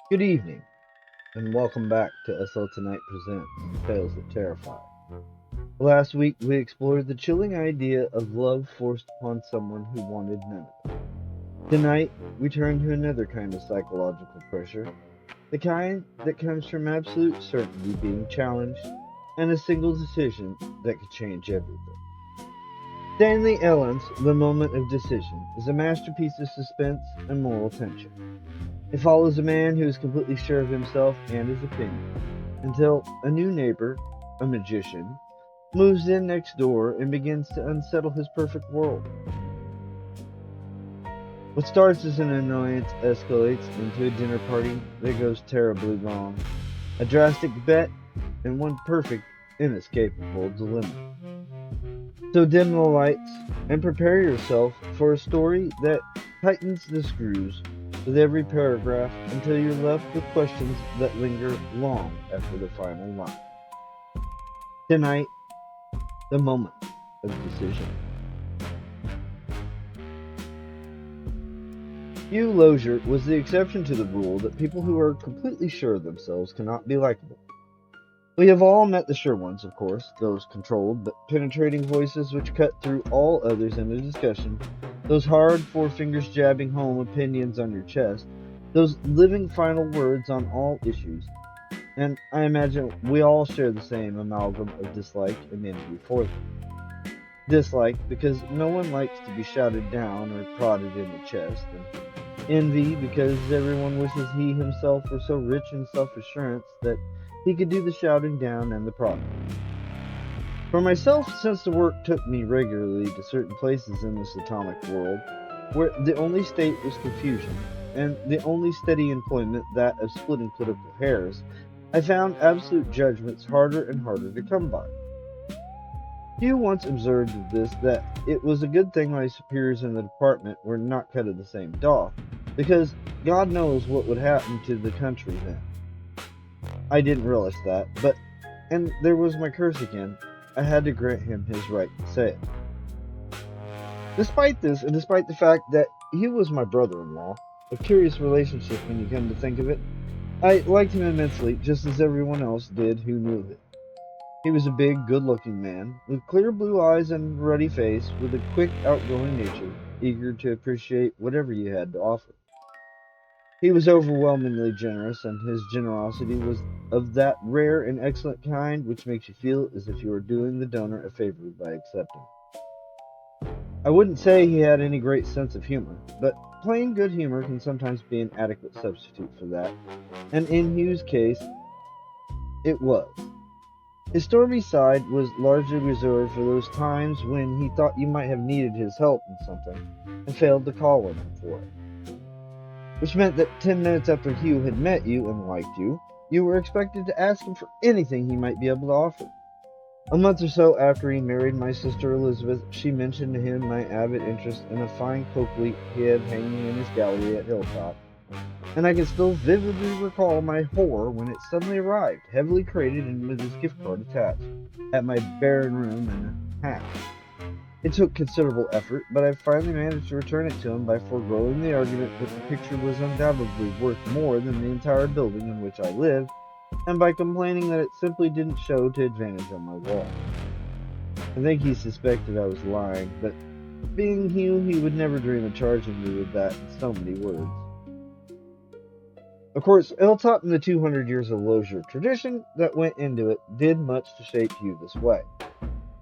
Good evening, and welcome back to SL Tonight Presents Tales that Terrify. Last week we explored the chilling idea of love forced upon someone who wanted none of it. Tonight we turn to another kind of psychological pressure, the kind that comes from absolute certainty being challenged and a single decision that could change everything. Stanley Ellin's The Moment of Decision is a masterpiece of suspense and moral tension. It follows a man who is completely sure of himself and his opinion until a new neighbor, a magician, moves in next door and begins to unsettle his perfect world. What starts as an annoyance escalates into a dinner party that goes terribly wrong, a drastic bet, and one perfect, inescapable dilemma. So dim the lights and prepare yourself for a story that tightens the screws with every paragraph until you're left with questions that linger long after the final line. Tonight, the moment of decision. Hugh Lozier was the exception to the rule that people who are completely sure of themselves cannot be likable. We have all met the sure ones, of course, those controlled but penetrating voices which cut through all others in a discussion, those hard forefingers jabbing home opinions on your chest, those living final words on all issues. And I imagine we all share the same amalgam of dislike and envy for them. Dislike because no one likes to be shouted down or prodded in the chest, and envy because everyone wishes he himself were so rich in self-assurance that he could do the shouting down and the prodding. For myself, since the work took me regularly to certain places in this atomic world, where the only state was confusion, and the only steady employment that of splitting political hairs, I found absolute judgments harder and harder to come by. Hugh once observed of this that it was a good thing my superiors in the department were not cut of the same doth, because God knows what would happen to the country then. I didn't relish that, and there was my curse again, I had to grant him his right to say it. Despite this, and despite the fact that he was my brother-in-law, a curious relationship when you come to think of it, I liked him immensely, just as everyone else did who knew it. He was a big, good-looking man, with clear blue eyes and ruddy face, with a quick, outgoing nature, eager to appreciate whatever you had to offer. He was overwhelmingly generous, and his generosity was of that rare and excellent kind which makes you feel as if you were doing the donor a favor by accepting. I wouldn't say he had any great sense of humor, but plain good humor can sometimes be an adequate substitute for that, and in Hugh's case, it was. His stormy side was largely reserved for those times when he thought you might have needed his help in something, and failed to call on him for it. Which meant that 10 minutes after Hugh had met you and liked you, you were expected to ask him for anything he might be able to offer. A month or so after he married my sister Elizabeth, she mentioned to him my avid interest in a fine Coakley he had hanging in his gallery at Hilltop, and I can still vividly recall my horror when it suddenly arrived, heavily crated and with his gift card attached, at my barren room in a hack. It took considerable effort, but I finally managed to return it to him by foregoing the argument that the picture was undoubtedly worth more than the entire building in which I lived, and by complaining that it simply didn't show to advantage on my wall. I think he suspected I was lying, but being Hugh, he would never dream of charging me with that in so many words. Of course, Hilltop and the 200 years of Lozier tradition that went into it did much to shape Hugh this way.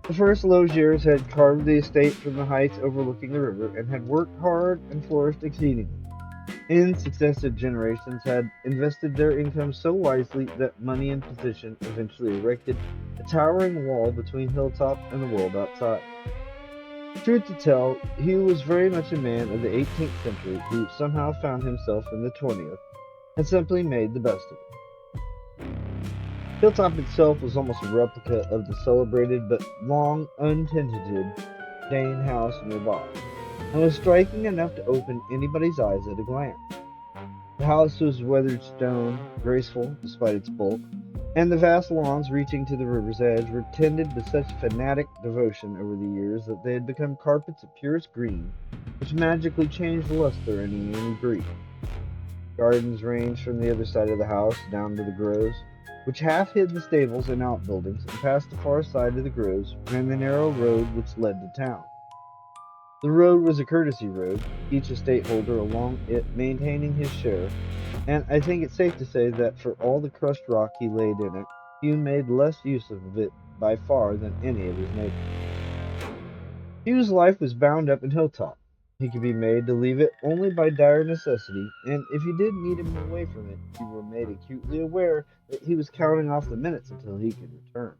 The first Loziers had carved the estate from the heights overlooking the river, and had worked hard and flourished exceedingly. In successive generations had invested their income so wisely that money and position eventually erected a towering wall between Hilltop and the world outside. Truth to tell, Hugh was very much a man of the 18th century who somehow found himself in the 20th, and simply made the best of it. Hilltop itself was almost a replica of the celebrated but long untenanted Dane house nearby, and was striking enough to open anybody's eyes at a glance. The house was weathered stone, graceful despite its bulk, and the vast lawns reaching to the river's edge were tended with such fanatic devotion over the years that they had become carpets of purest green, which magically changed luster in a yearly breeze. Gardens ranged from the other side of the house down to the groves, which half hid the stables and outbuildings, and past the far side of the groves ran the narrow road which led to town. The road was a courtesy road, each estate holder along it maintaining his share, and I think it's safe to say that for all the crushed rock he laid in it, Hugh made less use of it by far than any of his neighbors. Hugh's life was bound up in Hilltop. He could be made to leave it only by dire necessity, and if you did meet him away from it, you were made acutely aware that he was counting off the minutes until he could return.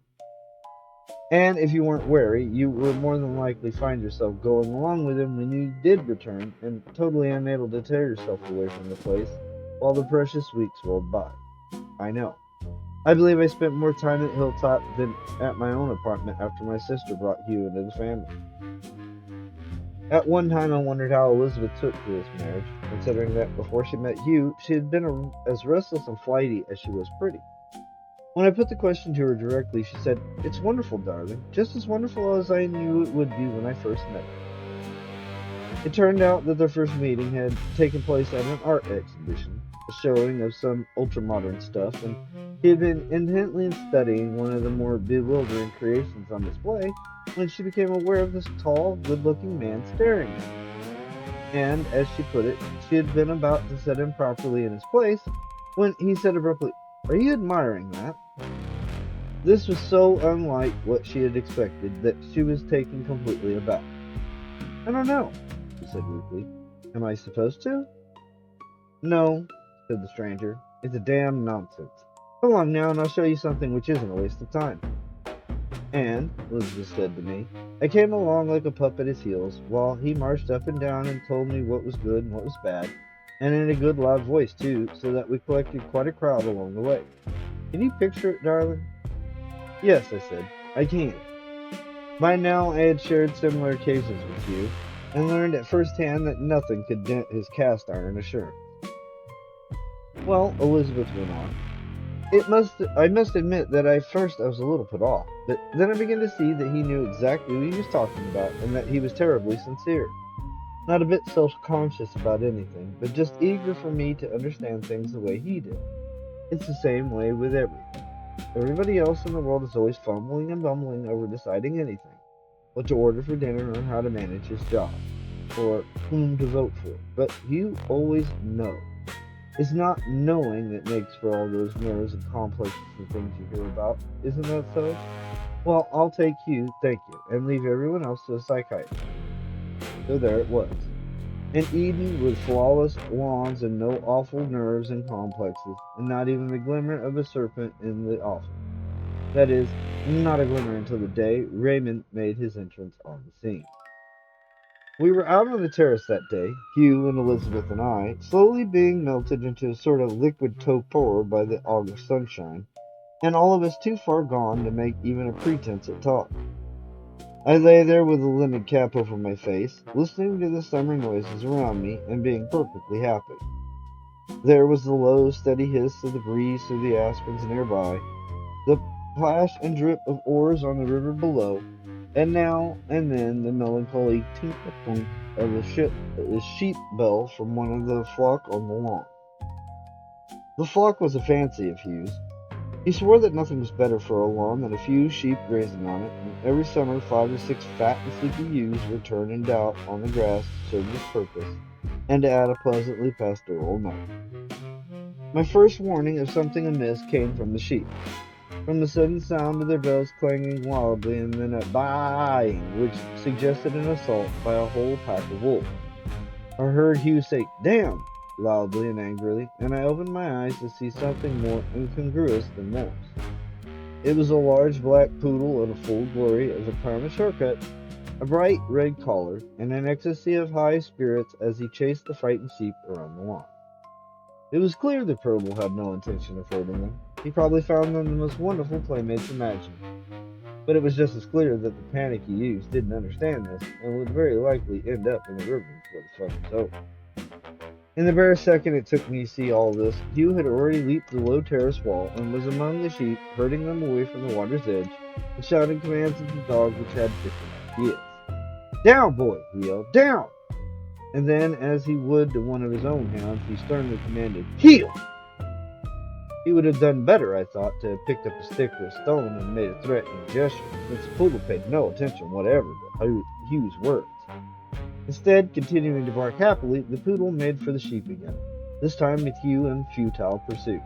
And if you weren't wary, you would more than likely find yourself going along with him when you did return, and totally unable to tear yourself away from the place while the precious weeks rolled by. I know. I believe I spent more time at Hilltop than at my own apartment after my sister brought Hugh into the family. At one time I wondered how Elizabeth took to this marriage, considering that before she met Hugh, she had been as restless and flighty as she was pretty. When I put the question to her directly, she said, "It's wonderful, darling, just as wonderful as I knew it would be when I first met her." It turned out that their first meeting had taken place at an art exhibition, a showing of some ultra-modern stuff, and he had been intently studying one of the more bewildering creations on display when she became aware of this tall, good-looking man staring at her. And, as she put it, she had been about to set him properly in his place when he said abruptly, "Are you admiring that?" This was so unlike what she had expected that she was taken completely aback. "I don't know," she said weakly. "Am I supposed to?" "No," said the stranger. "It's a damn nonsense. Come along now and I'll show you something which isn't a waste of time." And, Elizabeth said to me, I came along like a pup at his heels, while he marched up and down and told me what was good and what was bad, and in a good loud voice too, so that we collected quite a crowd along the way. Can you picture it, darling? Yes, I said, I can. By now I had shared similar occasions with you, and learned at first hand that nothing could dent his cast iron assurance. Well, Elizabeth went on, I must admit that at first I was a little put off, but then I began to see that he knew exactly what he was talking about, and that he was terribly sincere. Not a bit self-conscious about anything, but just eager for me to understand things the way he did. It's the same way with everything. Everybody else in the world is always fumbling and bumbling over deciding anything, what to order for dinner or how to manage his job, or whom to vote for, but you always know. It's not knowing that makes for all those nerves and complexes and things you hear about. Isn't that so? Well, I'll take you, thank you, and leave everyone else to a psychiatrist. So there it was. An Eden with flawless lawns and no awful nerves and complexes, and not even the glimmer of a serpent in the offing. That is, not a glimmer until the day Raymond made his entrance on the scene. We were out on the terrace that day, Hugh and Elizabeth and I, slowly being melted into a sort of liquid torpor by the August sunshine, and all of us too far gone to make even a pretense at talk. I lay there with a linen cap over my face, listening to the summer noises around me and being perfectly happy. There was the low, steady hiss of the breeze through the aspens nearby, the plash and drip of oars on the river below, and now and then the melancholy tink-a-tink of a sheep bell from one of the flock on the lawn. The flock was a fancy of Hugh's. He swore that nothing was better for a lawn than a few sheep grazing on it, and every summer 5 or 6 fat and sleepy ewes were turned and out on the grass to serve this purpose, and to add a pleasantly pastoral note. My first warning of something amiss came from the sheep, from the sudden sound of their bells clanging wildly, and then a baaing which suggested an assault by a whole pack of wolves. I heard Hugh say, "Damn!" loudly and angrily, and I opened my eyes to see something more incongruous than most. It was a large black poodle in a full glory of a Parmish haircut, a bright red collar, and an ecstasy of high spirits as he chased the frightened sheep around the lawn. It was clear the poodle had no intention of hurting them. He probably found them the most wonderful playmates imaginable. But it was just as clear that the panicky youths didn't understand this, and would very likely end up in the river before the fun was over. In the bare second it took me to see all this, Hugh had already leaped the low terrace wall, and was among the sheep, herding them away from the water's edge, and shouting commands at the dog which had different ideas. "Down, boy!" he yelled. "Down!" And then, as he would to one of his own hounds, he sternly commanded, "Heel!" He would have done better, I thought, to have picked up a stick or a stone and made a threatening gesture, since the poodle paid no attention whatever to Hugh's words. Instead, continuing to bark happily, the poodle made for the sheep again, this time with Hugh in futile pursuit.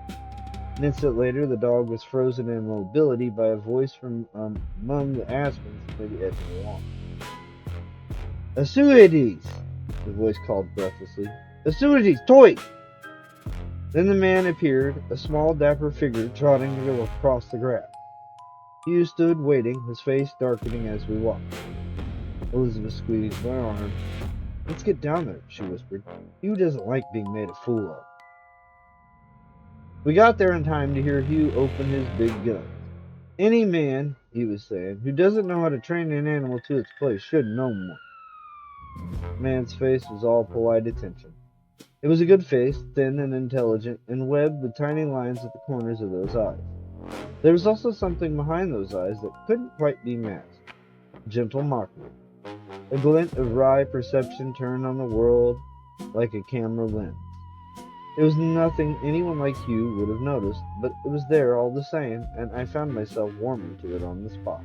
An instant later, the dog was frozen in immobility by a voice from among the aspens near the edge of the lawn. "Asuides!" the voice called breathlessly. "Asuides, toy!" Then the man appeared, a small, dapper figure trotting across the grass. Hugh stood waiting, his face darkening as we walked. Elizabeth squeezed my arm. "Let's get down there," she whispered. "Hugh doesn't like being made a fool of." We got there in time to hear Hugh open his big guns. "Any man," he was saying, "who doesn't know how to train an animal to its place should know more." The man's face was all polite attention. It was a good face, thin and intelligent, and webbed with tiny lines at the corners of those eyes. There was also something behind those eyes that couldn't quite be masked. Gentle mockery. A glint of wry perception turned on the world like a camera lens. It was nothing anyone like Hugh would have noticed, but it was there all the same, and I found myself warming to it on the spot.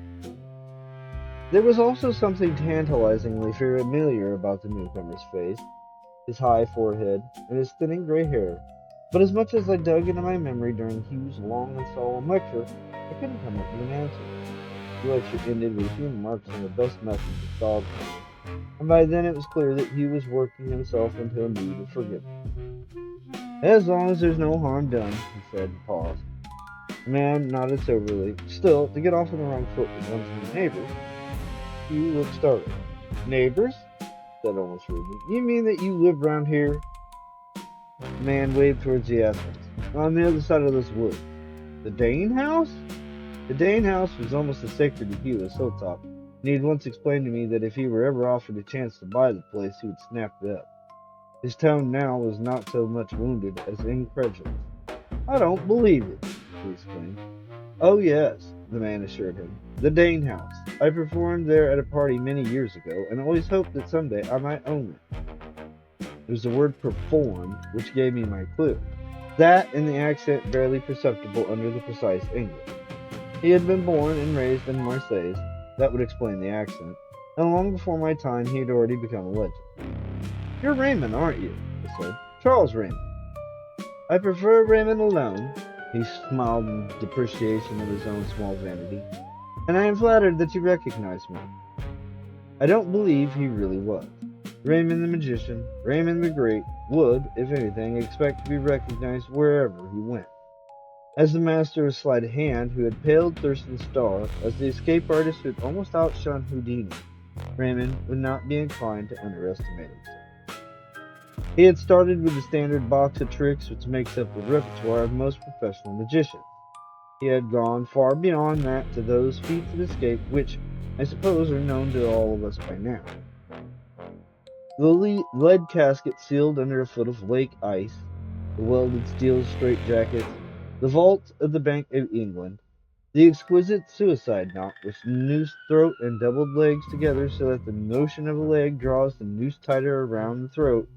There was also something tantalizingly familiar about the newcomer's face, his high forehead, and his thinning gray hair, but as much as I dug into my memory during Hugh's long and solemn lecture, I couldn't come up with an answer. The lecture ended with Hugh marching the best message of dog training, and by then it was clear that Hugh was working himself into a mood of forgiveness. "As long as there's no harm done," he said, and paused. The man nodded soberly. Still, to get off on the wrong foot with one from the neighbors, Hugh looked startled. "Neighbors?" said almost rudely. "You mean that you live round here?" The man waved towards the aspens, on the other side of those woods. "The Dane house?" The Dane house was almost as sacred to Hugh as Hilltop, and he had once explained to me that if he were ever offered a chance to buy the place, he would snap it up. His tone now was not so much wounded as incredulous. "I don't believe it," he exclaimed. "Oh yes," the man assured him. "The Dane house. I performed there at a party many years ago, and always hoped that someday I might own it." It was the word "performed" which gave me my clue. That and the accent barely perceptible under the precise English. He had been born and raised in Marseille. That would explain the accent. And long before my time, he had already become a legend. "You're Raymond, aren't you?" I said. "Charles Raymond." "I prefer Raymond alone." He smiled in depreciation of his own small vanity. "And I am flattered that you recognize me." I don't believe he really was. Raymond the magician, Raymond the Great, would, if anything, expect to be recognized wherever he went. As the master of sleight of hand who had paled Thurston's star, as the escape artist who had almost outshone Houdini, Raymond would not be inclined to underestimate himself. He had started with the standard box of tricks which makes up the repertoire of most professional magicians. He had gone far beyond that to those feats of escape which, I suppose, are known to all of us by now. The lead casket sealed under a foot of lake ice, the welded steel straitjackets, the vault of the Bank of England, the exquisite suicide knot which noosed throat and doubled legs together so that the motion of a leg draws the noose tighter around the throat,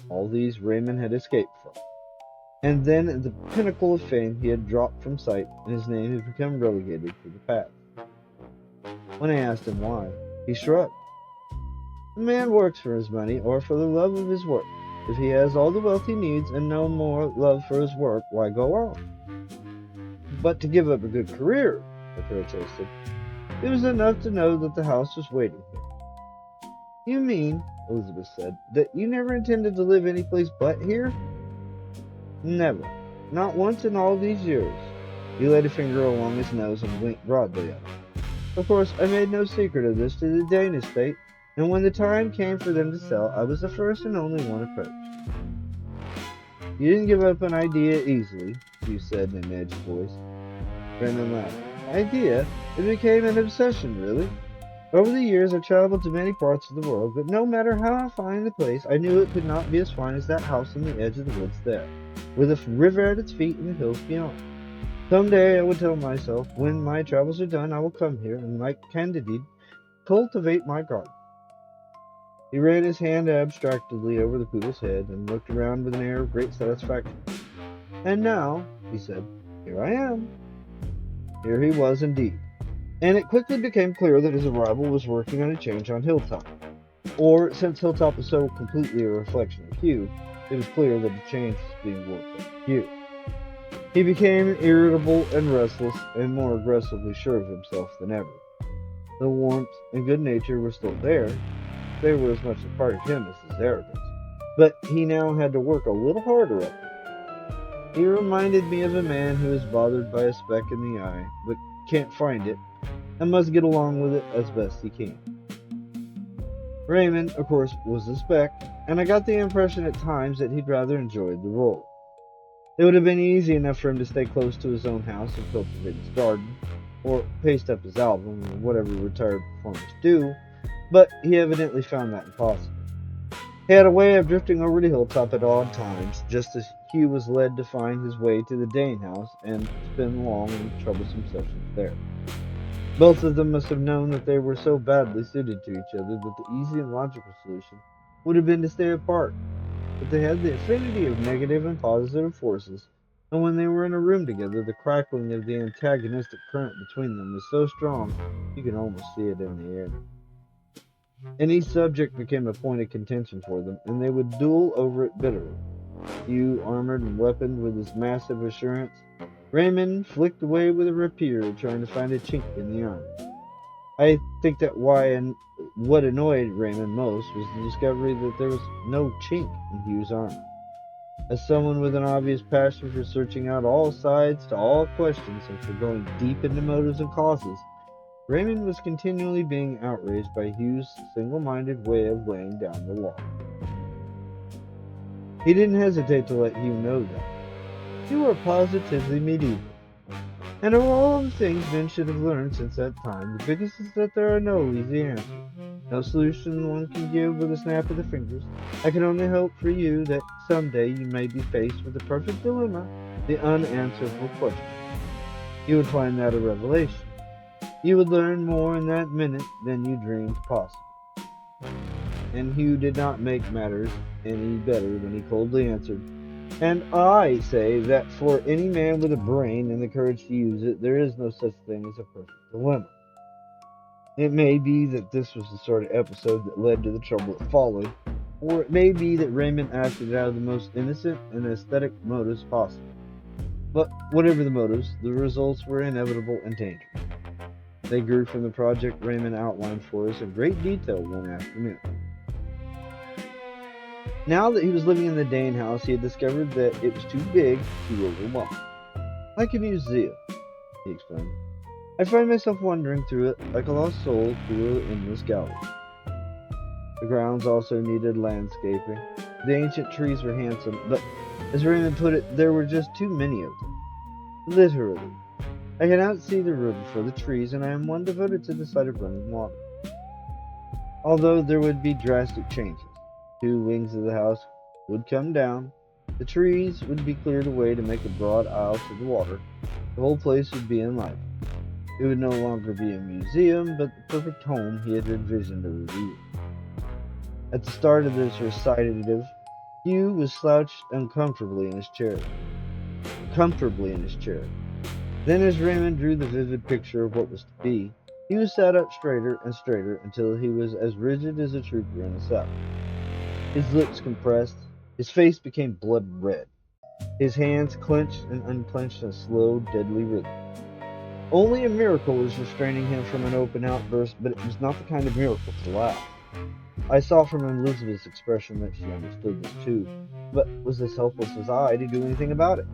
all these Raymond had escaped from. And then at the pinnacle of fame he had dropped from sight, and his name had become relegated to the past. When I asked him why, he shrugged. "A man works for his money or for the love of his work. If he has all the wealth he needs and no more love for his work, why go on?" "But to give up a good career," I protested. "It was enough to know that the house was waiting here." "You mean," Elizabeth said, "that you never intended to live any place but here?" "Never. Not once in all these years." He laid a finger along his nose and winked broadly at him. "Of course, I made no secret of this to the Dane estate, and when the time came for them to sell, I was the first and only one approached." "You didn't give up an idea easily," she said in an edged voice. Raymond laughed. "Idea? It became an obsession, really. Over the years, I've traveled to many parts of the world, but no matter how fine the place, I knew it could not be as fine as that house on the edge of the woods there, with a river at its feet and the hills beyond. Someday, I would tell myself, when my travels are done, I will come here and, like Candide, cultivate my garden." He ran his hand abstractedly over the poodle's head and looked around with an air of great satisfaction. "And now," he said, "here I am." Here he was indeed, and it quickly became clear that his arrival was working on a change on Hilltop. Or, since Hilltop was so completely a reflection of Hugh, it was clear that a change was being worked on Hugh. He became irritable and restless, and more aggressively sure of himself than ever. The warmth and good nature were still there. They were as much a part of him as his arrogance. But he now had to work a little harder at it. He reminded me of a man who is bothered by a speck in the eye, but can't find it, and must get along with it as best he can. Raymond, of course, was the speck, and I got the impression at times that he'd rather enjoyed the role. It would have been easy enough for him to stay close to his own house and cultivate his garden, or paste up his album, or whatever retired performers do, but he evidently found that impossible. He had a way of drifting over to Hilltop at odd times, just as Hugh was led to find his way to the Dane house and spend long and troublesome sessions there. Both of them must have known that they were so badly suited to each other that the easy and logical solution would have been to stay apart. But they had the affinity of negative and positive forces, and when they were in a room together, the crackling of the antagonistic current between them was so strong you could almost see it in the air. Any subject became a point of contention for them, and they would duel over it bitterly. Hugh, armored and weaponed with his massive assurance, Raymond flicked away with a rapier, trying to find a chink in the armor. I think that what annoyed Raymond most was the discovery that there was no chink in Hugh's armor. As someone with an obvious passion for searching out all sides to all questions and for going deep into motives and causes, Raymond was continually being outraged by Hugh's single-minded way of laying down the law. He didn't hesitate to let Hugh know that. "You are positively medieval. And of all the things men should have learned since that time, the biggest is that there are no easy answers. No solution one can give with a snap of the fingers. I can only hope for you that someday you may be faced with the perfect dilemma, the unanswerable question. You would find that a revelation. You would learn more in that minute than you dreamed possible." And Hugh did not make matters any better when he coldly answered, "And I say that for any man with a brain and the courage to use it, there is no such thing as a perfect dilemma." It may be that this was the sort of episode that led to the trouble that followed, or it may be that Raymond acted out of the most innocent and aesthetic motives possible. But whatever the motives, the results were inevitable and dangerous. They grew from the project Raymond outlined for us in great detail one afternoon. Now that he was living in the Dane house, he had discovered that it was too big, too overwhelming. "Like a museum," he explained. "I find myself wandering through it like a lost soul through an endless gallery." The grounds also needed landscaping. The ancient trees were handsome, but, as Raymond put it, there were just too many of them. Literally. I cannot see the river for the trees, and I am one devoted to the sight of running water. Although there would be drastic changes. 2 wings of the house would come down, the trees would be cleared away to make a broad aisle to the water, the whole place would be enlivened. It would no longer be a museum, but the perfect home he had envisioned over the years. At the start of this recitative, Hugh was slouched uncomfortably in his chair. Then, as Raymond drew the vivid picture of what was to be, he was sat up straighter and straighter until he was as rigid as a trooper in a cell. His lips compressed, his face became blood red. His hands clenched and unclenched in a slow, deadly rhythm. Only a miracle was restraining him from an open outburst, but it was not the kind of miracle to laugh. I saw from Elizabeth's expression that she understood this too, but was as helpless as I to do anything about it.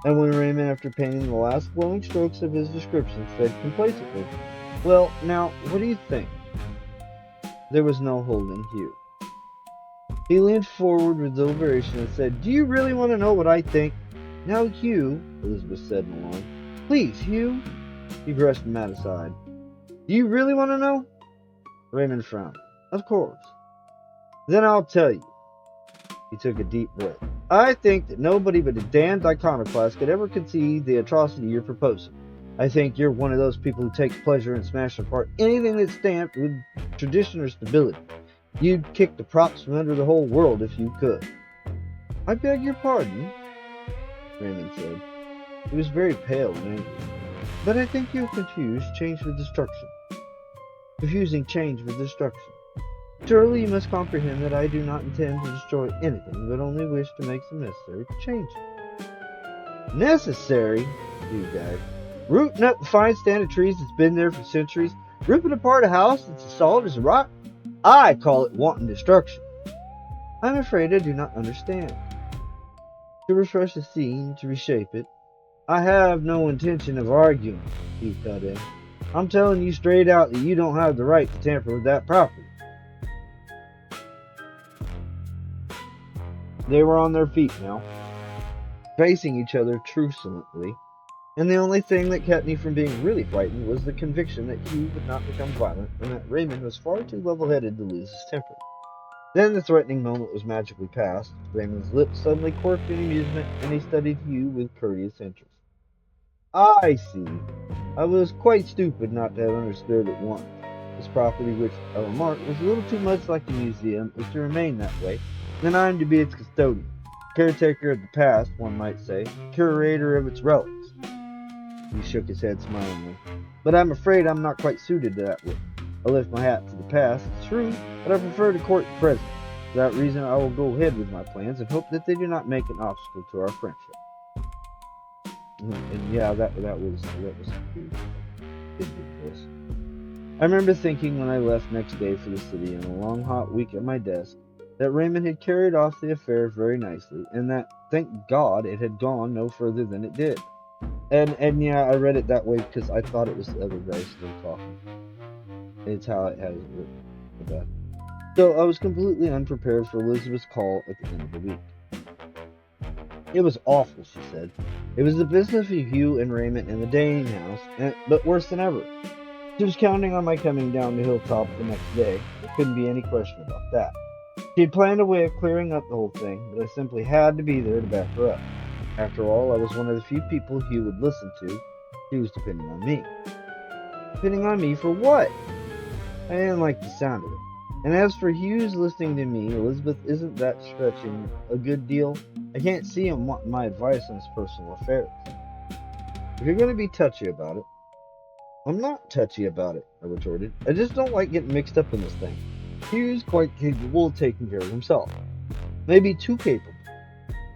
And when Raymond, after painting the last glowing strokes of his description, said complacently, "Well, now, what do you think?" there was no holding Hugh. He leaned forward with deliberation and said, "Do you really want to know what I think?" "Now, Hugh," Elizabeth said in alarm. "Please, Hugh." He brushed Matt aside. "Do you really want to know?" Raymond frowned. "Of course." "Then I'll tell you." He took a deep breath. "I think that nobody but a damned iconoclast could ever conceive the atrocity you're proposing. I think you're one of those people who take pleasure in smashing apart anything that's stamped with tradition or stability. You'd kick the props from under the whole world if you could. I beg your pardon, Raymond said. He was very pale and angry. But I think you've confused change with destruction. Confusing change with destruction. Surely you must comprehend that I do not intend to destroy anything, but only wish to make some necessary changes. Necessary? You guys. Rooting up the fine stand of trees that's been there for centuries, ripping apart a house that's as solid as a rock? I call it wanton destruction. I'm afraid I do not understand. To refresh the scene, to reshape it, I have no intention of arguing, he cut in. I'm telling you straight out that you don't have the right to tamper with that property. They were on their feet now, facing each other truculently, and the only thing that kept me from being really frightened was the conviction that Hugh would not become violent and that Raymond was far too level-headed to lose his temper. Then the threatening moment was magically past. Raymond's lips suddenly quirked in amusement, and he studied Hugh with courteous interest. I see. I was quite stupid not to have understood at once. This property, which, I remarked, was a little too much like a museum, is to remain that way, and I am to be its custodian. Caretaker of the past, one might say, curator of its relics. He shook his head smilingly. But I'm afraid I'm not quite suited to that work. I lift my hat to the past, it's true, but I prefer to court the present. For that reason, I will go ahead with my plans and hope that they do not make an obstacle to our friendship. And yeah, that was ridiculous. I remember thinking when I left next day for the city in a long hot week at my desk that Raymond had carried off the affair very nicely, and that, thank God, it had gone no further than it did. And yeah, I read it that way because I thought it was the other guy still talking. It's how it has it written. So I was completely unprepared for Elizabeth's call at the end of the week. It was awful, she said. It was the business of Hugh and Raymond in the Dane house, but worse than ever. She was counting on my coming down to Hilltop the next day. There couldn't be any question about that. She had planned a way of clearing up the whole thing, but I simply had to be there to back her up. After all, I was one of the few people Hugh would listen to. He was depending on me. Depending on me for what? I didn't like the sound of it. And as for Hugh's listening to me, Elizabeth, isn't that stretching a good deal? I can't see him wanting my advice on his personal affairs. If you're going to be touchy about it, I'm not touchy about it, I retorted. I just don't like getting mixed up in this thing. Hugh's quite capable of taking care of himself. Maybe too capable.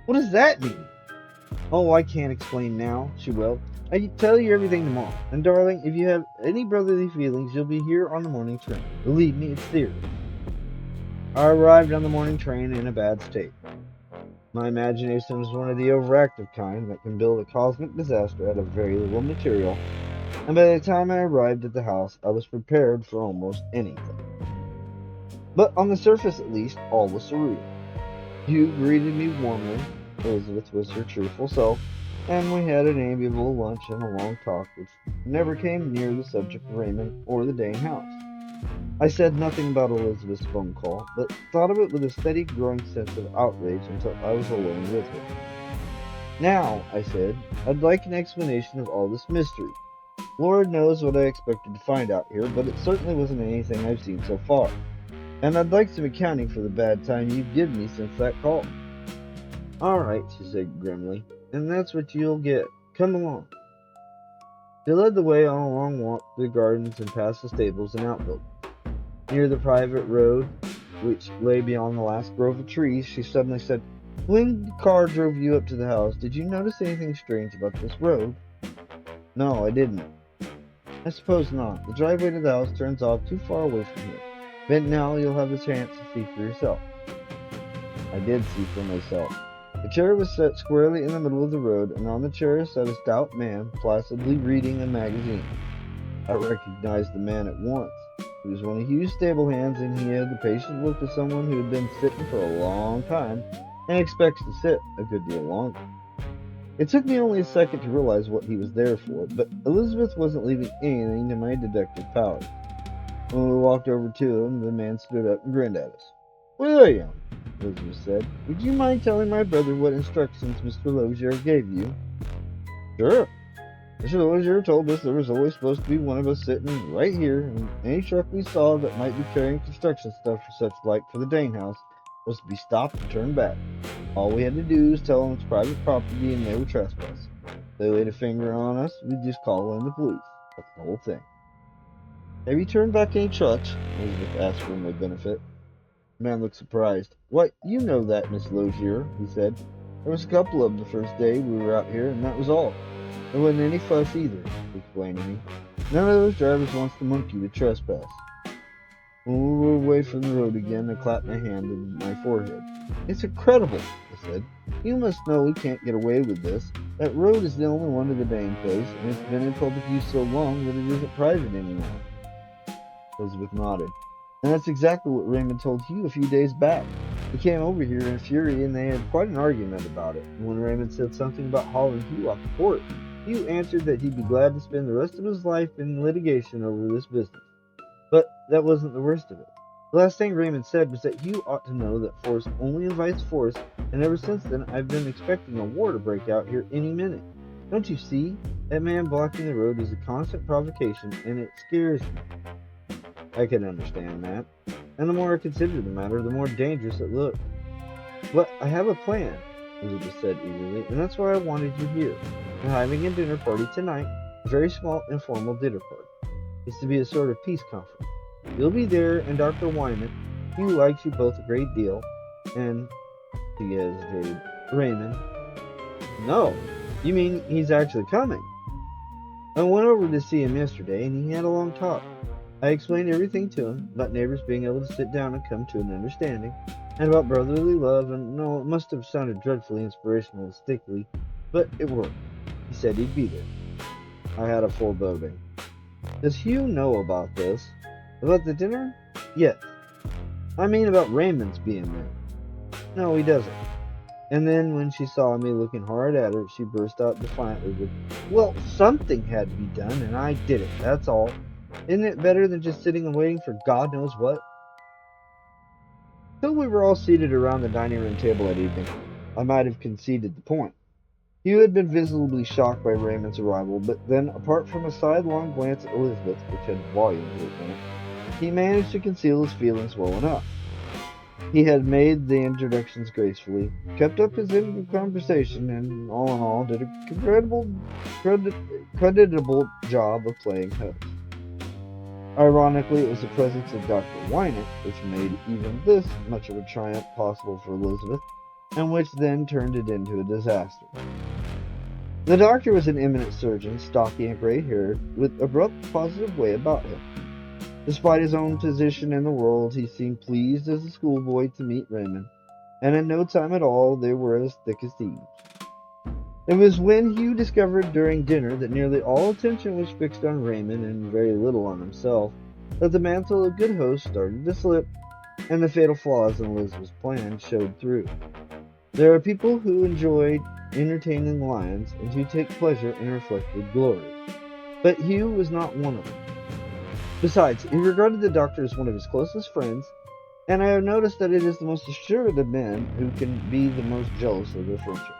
What does that mean? Oh, I can't explain now, she wailed. I can tell you everything tomorrow. And darling, if you have any brotherly feelings, you'll be here on the morning train. Believe me, it's serious. I arrived on the morning train in a bad state. My imagination was one of the overactive kind that can build a cosmic disaster out of very little material, and by the time I arrived at the house, I was prepared for almost anything. But on the surface, at least, all was serene. Hugh greeted me warmly. Elizabeth was her cheerful self, and we had an amiable lunch and a long talk which never came near the subject of Raymond or the Dane house. I said nothing about Elizabeth's phone call, but thought of it with a steady growing sense of outrage until I was alone with her. Now, I said, I'd like an explanation of all this mystery. Lord knows what I expected to find out here, but it certainly wasn't anything I've seen so far. And I'd like some accounting for the bad time you've given me since that call. All right, she said grimly, and that's what you'll get. Come along. She led the way on a long walk through the gardens and past the stables and outbuildings. Near the private road, which lay beyond the last grove of trees, she suddenly said, When the car drove you up to the house, did you notice anything strange about this road? No, I didn't. I suppose not. The driveway to the house turns off too far away from here. But now you'll have the chance to see for yourself. I did see for myself. The chair was set squarely in the middle of the road, and on the chair sat a stout man, placidly reading a magazine. I recognized the man at once. He was one of Hugh's stable hands, and he had the patient look of someone who had been sitting for a long time, and expects to sit a good deal longer. It took me only a second to realize what he was there for, but Elizabeth wasn't leaving anything to my deductive powers. When we walked over to him, the man stood up and grinned at us. William, Elizabeth said, would you mind telling my brother what instructions Mr. Lozier gave you? Sure. Mr. Lozier told us there was always supposed to be one of us sitting right here, and any truck we saw that might be carrying construction stuff or such like for the Dane house was to be stopped and turned back. All we had to do was tell them it's private property and they were trespassing. If they laid a finger on us, we'd just call in the police. That's the whole thing. Have you turned back any trucks? Elizabeth asked for my benefit. The man looked surprised. Why, you know that, Miss Lozier, he said. There was a couple of them the first day we were out here, and that was all. There wasn't any fuss either, he explained to me. None of those drivers wants to monkey with trespass. When we were away from the road again, I clapped my hand on my forehead. It's incredible, I said. You must know we can't get away with this. That road is the only one to the Dane place, and it's been in public use so long that it isn't private anymore. Elizabeth nodded. And that's exactly what Raymond told Hugh a few days back. He came over here in a fury, and they had quite an argument about it. And when Raymond said something about hauling Hugh off the court, Hugh answered that he'd be glad to spend the rest of his life in litigation over this business. But that wasn't the worst of it. The last thing Raymond said was that Hugh ought to know that force only invites force, and ever since then I've been expecting a war to break out here any minute. Don't you see? That man blocking the road is a constant provocation, and it scares me. I can understand that. And the more I considered the matter, the more dangerous it looked. But I have a plan, Elizabeth said eagerly, and that's why I wanted you here. We're having a dinner party tonight, a very small, informal dinner party. It's to be a sort of peace conference. You'll be there, and Dr. Wyman, he likes you both a great deal, and, she hesitated, Raymond. No, you mean he's actually coming? I went over to see him yesterday, and he had a long talk. I explained everything to him, about neighbors being able to sit down and come to an understanding, and about brotherly love, and no, it must have sounded dreadfully inspirational and stickly, but it worked. He said he'd be there. I had a foreboding. Does Hugh know about this? About the dinner? Yes. I mean about Raymond's being there. No, he doesn't. And then when she saw me looking hard at her, she burst out defiantly with, well, something had to be done, and I did it, that's all. Isn't it better than just sitting and waiting for God knows what? Till we were all seated around the dining room table that evening, I might have conceded the point. Hugh had been visibly shocked by Raymond's arrival, but then, apart from a sidelong glance at Elizabeth, which had volume to it, he managed to conceal his feelings well enough. He had made the introductions gracefully, kept up his end of conversation, and, all in all, did a creditable job of playing host. Ironically, it was the presence of Dr. Wyman which made even this much of a triumph possible for Elizabeth, and which then turned it into a disaster. The doctor was an eminent surgeon, stocky and gray-haired, with abrupt, positive way about him. Despite his own position in the world, he seemed pleased as a schoolboy to meet Raymond, and in no time at all they were as thick as thieves. It was when Hugh discovered during dinner that nearly all attention was fixed on Raymond and very little on himself, that the mantle of good host started to slip, and the fatal flaws in Elizabeth's plan showed through. There are people who enjoy entertaining lions and who take pleasure in reflected glory, but Hugh was not one of them. Besides, he regarded the doctor as one of his closest friends, and I have noticed that it is the most assured of men who can be the most jealous of their friendship.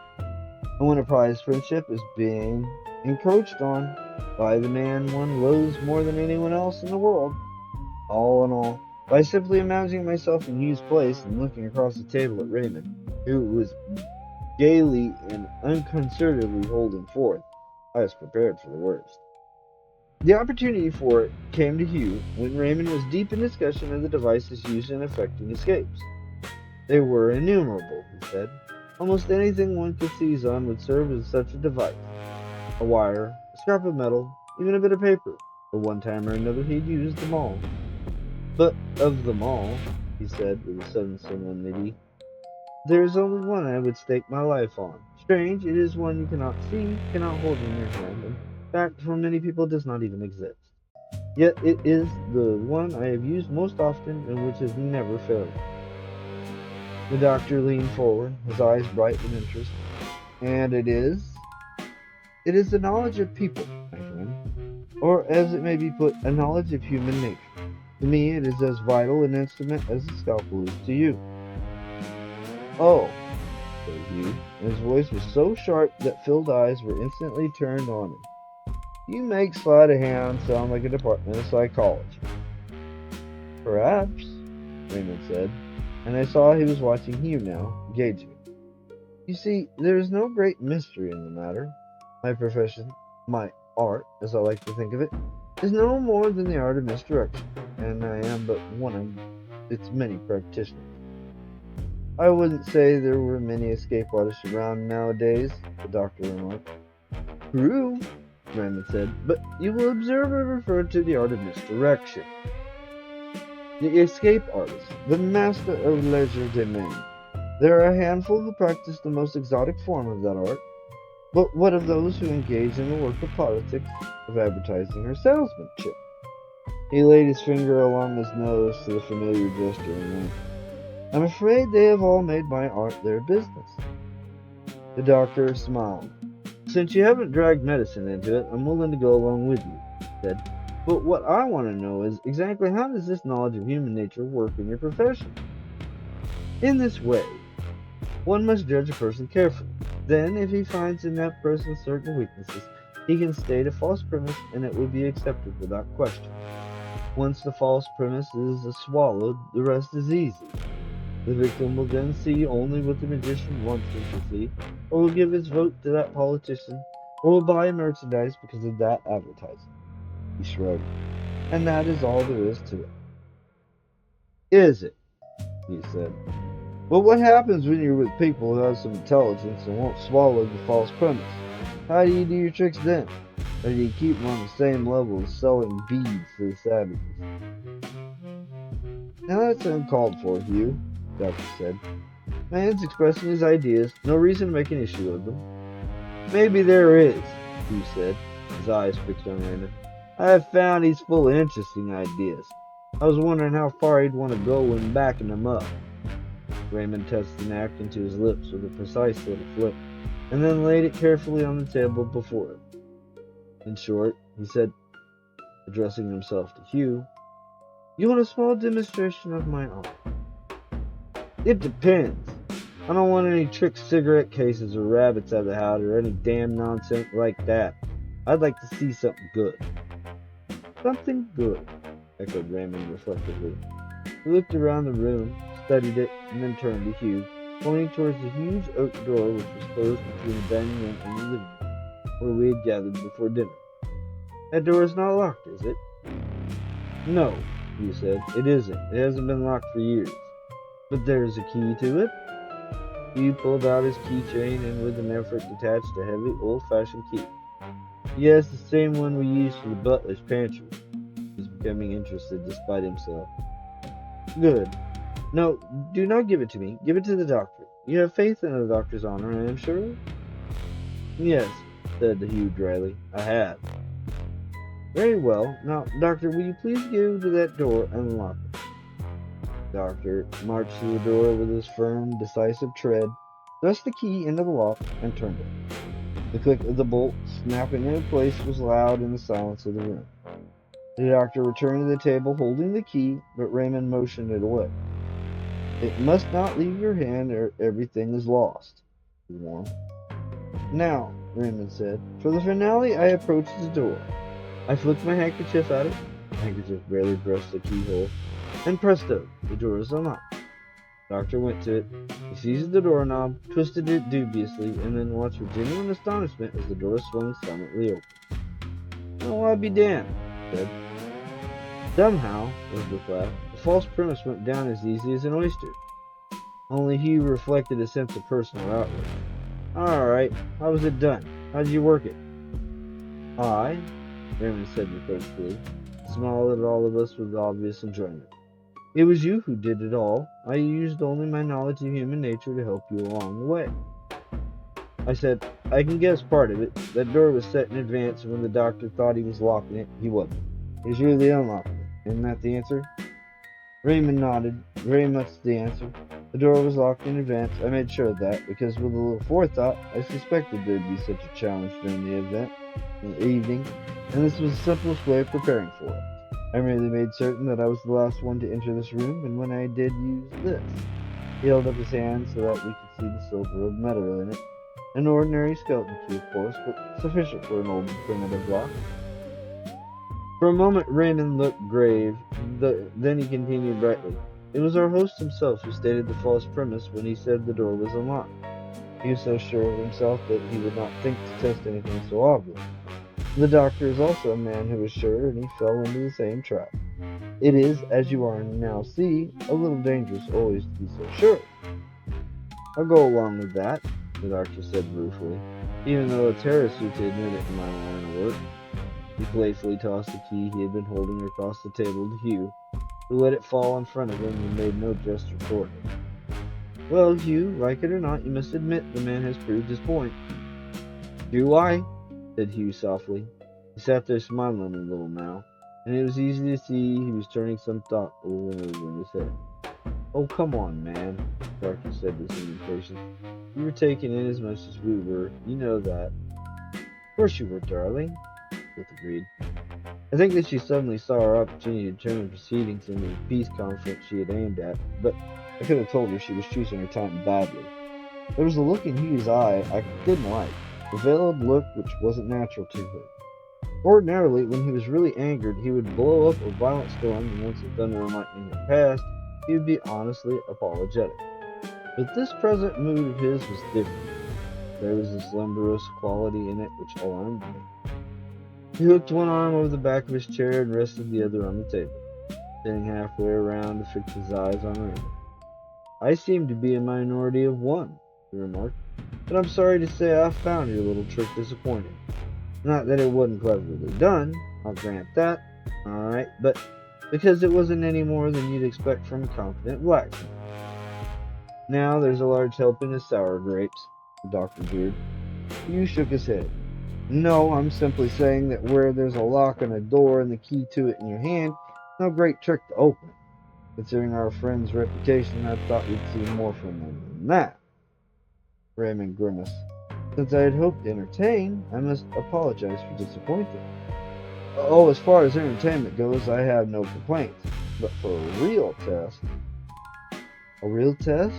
And when a prized friendship is being encroached on by the man one loathes more than anyone else in the world, all in all, by simply imagining myself in Hugh's place and looking across the table at Raymond, who was gaily and unconcernedly holding forth, I was prepared for the worst. The opportunity for it came to Hugh when Raymond was deep in discussion of the devices used in effecting escapes. They were innumerable, he said. Almost anything one could seize on would serve as such a device. A wire, a scrap of metal, even a bit of paper. At one time or another he'd used them all. But of them all, he said with a sudden solemnity, there is only one I would stake my life on. Strange, it is one you cannot see, cannot hold in your hand, and in fact, for many people does not even exist. Yet it is the one I have used most often and which has never failed. The doctor leaned forward, his eyes bright with interest. And it is the knowledge of people, my friend, or as it may be put, a knowledge of human nature. To me it is as vital an instrument as the scalpel is to you. Oh, said Hugh, and his voice was so sharp that Phil's eyes were instantly turned on him. You make sleight of hand sound like a department of psychology. Perhaps, Raymond said, and I saw he was watching Hugh now, engaging. You see, there is no great mystery in the matter. My profession, my art, as I like to think of it, is no more than the art of misdirection, and I am but one of its many practitioners. I wouldn't say there were many escape artists around nowadays, the doctor remarked. True, Raymond said, but you will observe I refer to the art of misdirection. The escape artist, the master of legerdemain. There are a handful who practice the most exotic form of that art, but what of those who engage in the work of politics, of advertising, or salesmanship? He laid his finger along his nose to the familiar gesture and went, I'm afraid they have all made my art their business. The doctor smiled. Since you haven't dragged medicine into it, I'm willing to go along with you, he said. But what I want to know is exactly how does this knowledge of human nature work in your profession? In this way, one must judge a person carefully. Then, if he finds in that person certain weaknesses, he can state a false premise and it will be accepted without question. Once the false premise is swallowed, the rest is easy. The victim will then see only what the magician wants him to see, or will give his vote to that politician, or will buy merchandise because of that advertising. He shrugged. And that is all there is to it. Is it? He said. But what happens when you're with people who have some intelligence and won't swallow the false premise? How do you do your tricks then? Or do you keep them on the same level as selling beads to the savages? Now that's uncalled for, Hugh, the doctor said. Man's expressing his ideas, no reason to make an issue of them. Maybe there is, Hugh said, his eyes fixed on Raymond. I have found he's full of interesting ideas. I was wondering how far he'd want to go when backing them up. Raymond touched the napkin to his lips with a precise little flip, and then laid it carefully on the table before him. In short, he said, addressing himself to Hugh, you want a small demonstration of my art? It depends. I don't want any trick cigarette cases or rabbits out of the hat or any damn nonsense like that. I'd like to see something good. Something good, echoed Raymond reflectively. He looked around the room, studied it, and then turned to Hugh, pointing towards the huge oak door which was closed between the dining room and the living room, where we had gathered before dinner. That door is not locked, is it? No, Hugh said. It isn't. It hasn't been locked for years. But there is a key to it. Hugh pulled out his keychain and with an effort detached a heavy, old-fashioned key. Yes, the same one we used for the butler's pantry. He was becoming interested despite himself. Good. No, do not give it to me. Give it to the doctor. You have faith in the doctor's honor, I am sure? Yes, said the Hugh dryly. I have. Very well. Now, doctor, will you please go to that door and unlock it? The doctor marched to the door with his firm, decisive tread, thrust the key into the lock, and turned it. The click of the bolt snapping into place was loud in the silence of the room. The doctor returned to the table holding the key, but Raymond motioned it away. It must not leave your hand or everything is lost, he warned. Now, Raymond said, for the finale I approached the door. I flicked my handkerchief at it, the handkerchief barely brushed the keyhole, and presto, the door is unlocked. The doctor went to it. He seized the doorknob, twisted it dubiously, and then watched with genuine astonishment as the door swung silently open. Oh, I'll be damned, he said. Somehow, Elizabeth laughed, the false premise went down as easy as an oyster. Only Hugh reflected a sense of personal outrage. All right, how was it done? How did you work it? I, Raymond said reproachfully, smiled at all of us with obvious enjoyment. It was you who did it all. I used only my knowledge of human nature to help you along the way. I said, I can guess part of it. That door was set in advance, and when the doctor thought he was locking it, he wasn't. He was really unlocking it. Isn't that the answer? Raymond nodded. Very much the answer. The door was locked in advance. I made sure of that, because with a little forethought, I suspected there'd be such a challenge during the evening, and this was the simplest way of preparing for it. I merely made certain that I was the last one to enter this room, and when I did use this, he held up his hand so that we could see the silver of metal in it. An ordinary skeleton key, of course, but sufficient for an old primitive lock. For a moment Raymond looked grave, then he continued brightly. It was our host himself who stated the false premise when he said the door was unlocked. He was so sure of himself that he would not think to test anything so obvious. The doctor is also a man who is sure, and he fell into the same trap. It is, as you are now see, a little dangerous always to be so sure. I'll go along with that, the doctor said ruefully, even though it's heresy to admit it in my line of work. He playfully tossed the key he had been holding across the table to Hugh, who let it fall in front of him and made no gesture toward him. Well, Hugh, like it or not, you must admit the man has proved his point. Do I? Said Hugh softly. He sat there smiling a little now, and it was easy to see he was turning some thought over and over in his head. Oh, come on, man, the doctor said with some impatience. You were taken in as much as we were, you know that. Of course you were, darling, Ruth agreed. I think that she suddenly saw her opportunity to turn the proceedings into the peace conference she had aimed at, but I could have told her she was choosing her time badly. There was a look in Hugh's eye I didn't like, a veiled look which wasn't natural to her. Ordinarily, when he was really angered, he would blow up a violent storm, and once the thunder and lightning had passed, he would be honestly apologetic. But this present mood of his was different. There was a slumberous quality in it which alarmed me. He hooked one arm over the back of his chair and rested the other on the table, standing halfway around to fix his eyes on Raymond. I seem to be a minority of one, he remarked, but I'm sorry to say I found your little trick disappointing. Not that it wasn't cleverly done, I'll grant that, alright, but because it wasn't any more than you'd expect from a competent blacksmith. Now there's a large helping of sour grapes, the doctor jeered. Hugh shook his head. No, I'm simply saying that where there's a lock on a door and the key to it in your hand, no great trick to open it. Considering our friend's reputation, I thought we'd see more from him than that. Raymond grimaced. Since I had hoped to entertain, I must apologize for disappointing. Oh, as far as entertainment goes, I have no complaints. But for a real test... A real test?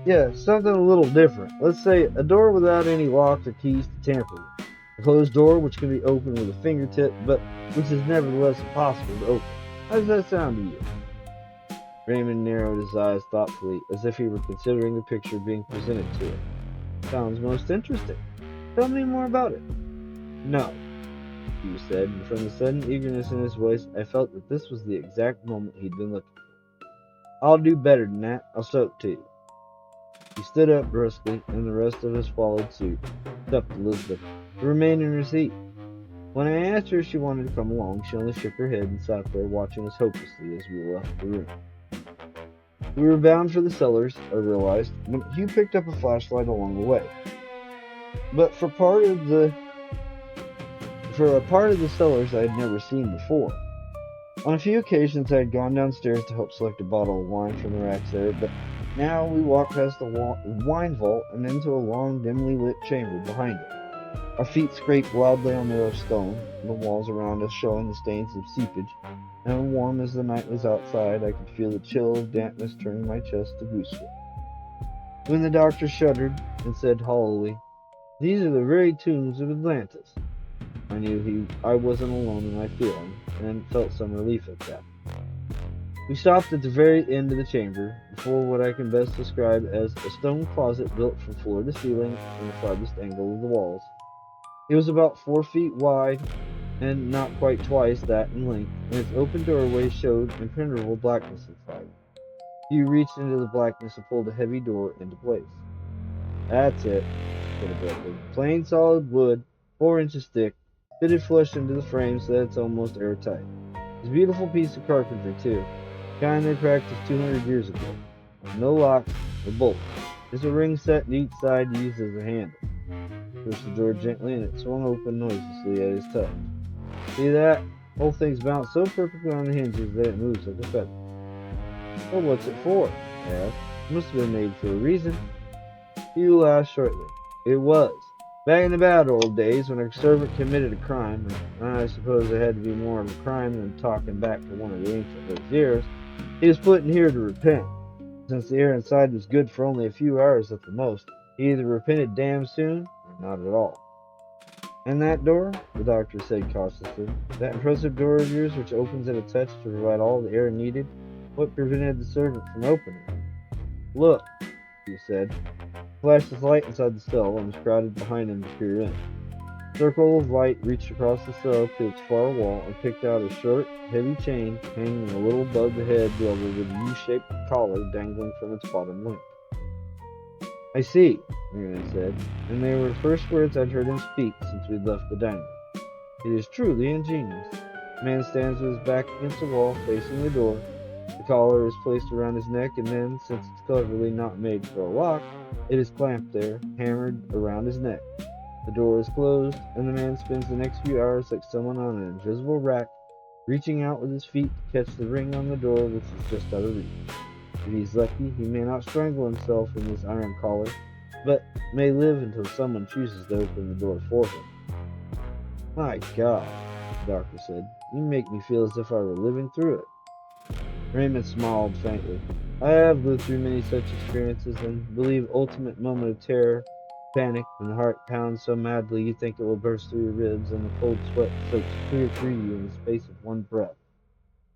Yeah, something a little different. Let's say a door without any locks or keys to tamper with. A closed door which can be opened with a fingertip, but which is nevertheless impossible to open. How does that sound to you? Raymond narrowed his eyes thoughtfully, as if he were considering the picture being presented to him. Sounds most interesting. Tell me more about it. No, Hugh said, and from the sudden eagerness in his voice, I felt that this was the exact moment he'd been looking for. I'll do better than that. I'll show it to you. He stood up brusquely, and the rest of us followed suit, except Elizabeth, who remained in her seat. When I asked her if she wanted to come along, she only shook her head and sat there watching us hopelessly as we left the room. We were bound for the cellars, I realized, when Hugh picked up a flashlight along the way. But for a part of the cellars I had never seen before. On a few occasions I had gone downstairs to help select a bottle of wine from the racks there, but now we walked past the wine vault and into a long, dimly lit chamber behind it. Our feet scraped loudly on the rough stone, the walls around us showing the stains of seepage, and warm as the night was outside, I could feel the chill of dampness turning my chest to goose sweat. When the doctor shuddered and said hollowly, "These are the very tombs of Atlantis," I knew I wasn't alone in my feeling, and felt some relief at that. We stopped at the very end of the chamber, before what I can best describe as a stone closet built from floor to ceiling in the farthest angle of the walls. It was about 4 feet wide, and not quite twice that in length, and its open doorway showed impenetrable blackness inside. He reached into the blackness and pulled a heavy door into place. That's it, said abruptly. Plain solid wood, 4 inches thick, fitted flush into the frame so that it's almost airtight. It's a beautiful piece of carpentry, too. The kind they practiced 200 years ago. No locks or bolts. Just a ring set to each side used as a handle. Pushed the door gently and it swung open noiselessly at his touch. See that? The whole thing's bounced so perfectly on the hinges that it moves like a feather. Well, what's it for? I asked. It must have been made for a reason. Hugh laughed shortly. It was. Back in the bad old days when a servant committed a crime, and I suppose it had to be more of a crime than talking back to one of the ancient years, he was put in here to repent. Since the air inside was good for only a few hours at the most, he either repented damn soon or not at all. And that door, the doctor said cautiously, that impressive door of yours which opens at a touch to provide all the air needed, what prevented the servant from opening it? Look, he said, flashed his light inside the cell and was crowded behind him to peer in. A circle of light reached across the cell to its far wall and picked out a short, heavy chain hanging a little above the head level with a U-shaped collar dangling from its bottom link. I see, Raymond said, and they were the first words I'd heard him speak since we'd left the dining room. It is truly ingenious. The man stands with his back against the wall, facing the door. The collar is placed around his neck, and then, since it's cleverly not made for a lock, it is clamped there, hammered around his neck. The door is closed, and the man spends the next few hours like someone on an invisible rack, reaching out with his feet to catch the ring on the door which is just out of reach. If he's lucky, he may not strangle himself in this iron collar, but may live until someone chooses to open the door for him. My God, the doctor said, you make me feel as if I were living through it. Raymond smiled faintly. I have lived through many such experiences, and believe ultimate moment of terror, panic, when the heart pounds so madly you think it will burst through your ribs, and the cold sweat soaks clear through you in the space of one breath.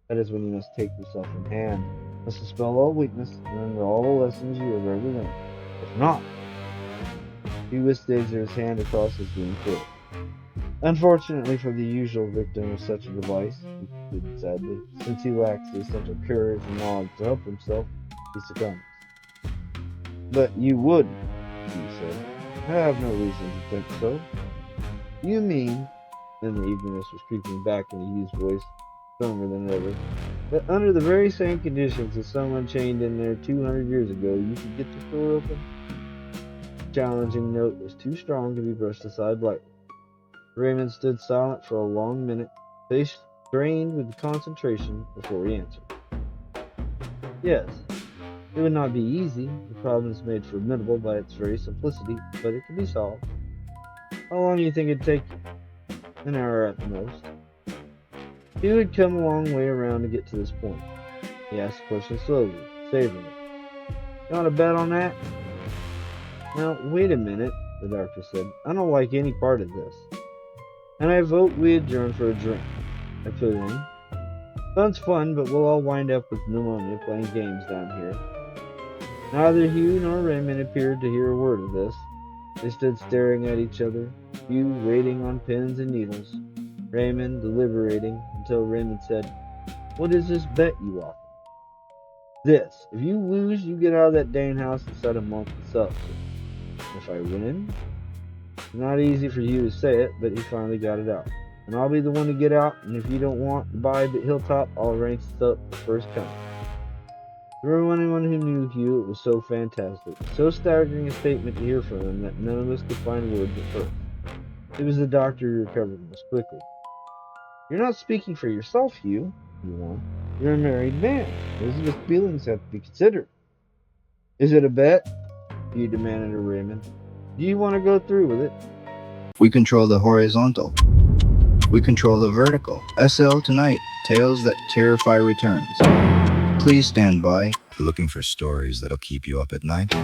That is when you must take yourself in hand, must dispel all weakness, and remember all the lessons you have ever learned. If not, he whisked his hand across his green throat. Unfortunately for the usual victim of such a device, he concluded sadly, since he lacks the essential courage and knowledge to help himself, he succumbs. But you wouldn't, he said. I have no reason to think so. You mean, and the eagerness was creeping back into Hugh's voice, stronger than ever, that under the very same conditions as someone chained in there 200 years ago, you could get the door open? The challenging note was too strong to be brushed aside lightly. Raymond stood silent for a long minute, face strained with concentration before he answered. Yes, it would not be easy. The problem is made formidable by its very simplicity, but it can be solved. How long do you think it'd take you? An hour at the most. He would come a long way around to get to this point. He asked the question slowly, savoring it. You want to bet on that? Now, wait a minute, the doctor said. I don't like any part of this. And I vote we adjourn for a drink. I put in. Fun's fun, but we'll all wind up with pneumonia playing games down here. Neither Hugh nor Raymond appeared to hear a word of this. They stood staring at each other, Hugh waiting on pins and needles, Raymond deliberating, until Raymond said, What is this bet you offer? This. If you lose, you get out of that dang house and set a month in seltzer. If I win? It's not easy for Hugh to say it, but he finally got it out. And I'll be the one to get out, and if you don't want to buy the Hilltop, I'll arrange to up the first coming. For anyone who knew Hugh, it was so fantastic, so staggering a statement to hear from him that none of us could find words at first. It was the doctor who recovered most quickly. You're not speaking for yourself, Hugh, he won. You're a married man. Elizabeth's feelings have to be considered. Is it a bet? Hugh demanded of Raymond. Do you want to go through with it? We control the horizontal. We control the vertical. SL tonight, Tales That Terrify returns. Please stand by. Looking for stories that'll keep you up at night?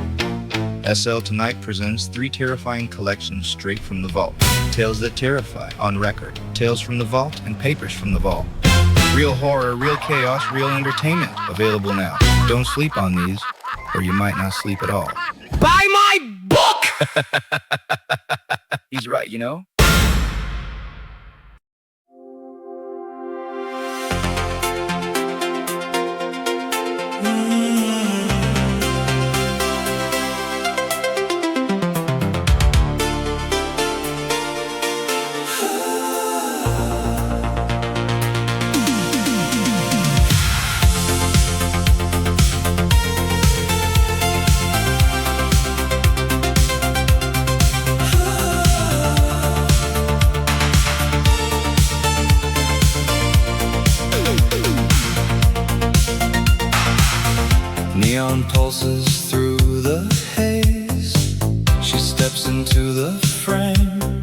SL Tonight presents 3 terrifying collections straight from the vault. Tales That Terrify, on record. Tales from the Vault and Papers from the Vault. Real horror, real chaos, real entertainment. Available now. Don't sleep on these, or you might not sleep at all. Buy my book! He's right, you know? Neon pulses through the haze. She steps into the frame.